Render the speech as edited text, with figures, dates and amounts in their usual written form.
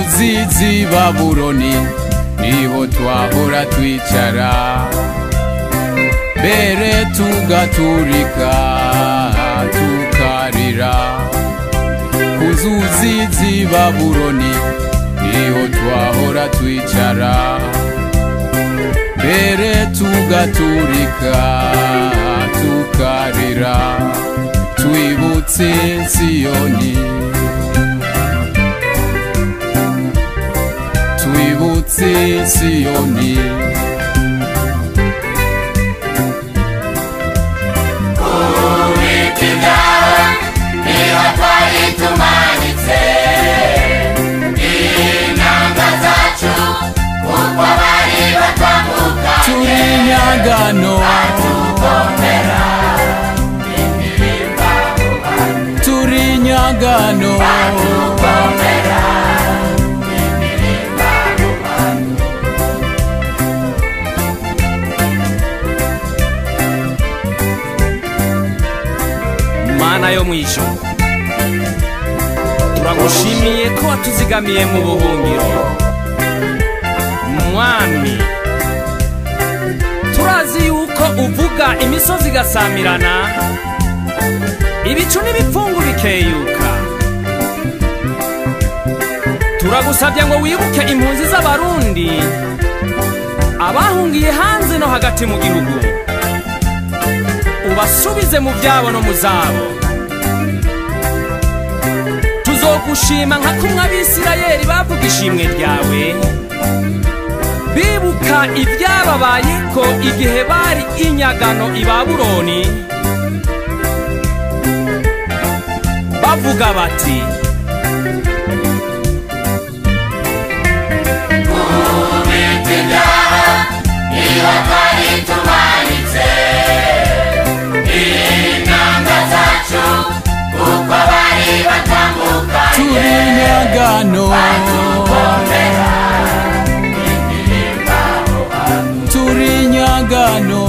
nzuzi z'i Babuloni niho twahora twicara, mbere tugaturika tukarira. Ku nzuzi z'i Babuloni niho twahora twicara, mbere tugaturika tukarira. Twibutse Siyoni, twibutse Siyoni. Uwiteka niho twari tumanitse inanga zacu, kuko bari batwambukanye. Turi inyagano, batukomera indirimba mu bantu. turi inyagano, Batukomera indirimba mu bantu. Mana yo mwijuru, turagushimiye ko watuzigamiye mu buhungiro. Mwami, turazi yuko uvuga imisozi igasamirana, ibicu n'ibipfungu bikeyuka. Turagusabye ngo wibuke impunzi z'abarundi, abahungiye hanze no hagati mu gihugu, ubasubize mu byabo no mu zabo. Tuzogushima nka kumwe Abisirayeli bavuga ishimwe ryawe, bibuka ibyababayeko igihe bari inyagano i Babuloni, bavuga bati: Uwiteka niho twari tumanitse inanga zacu, kuko bari batwambukanye. turi inyagano, Batukomera indirimba mu bantu. turi inyagano,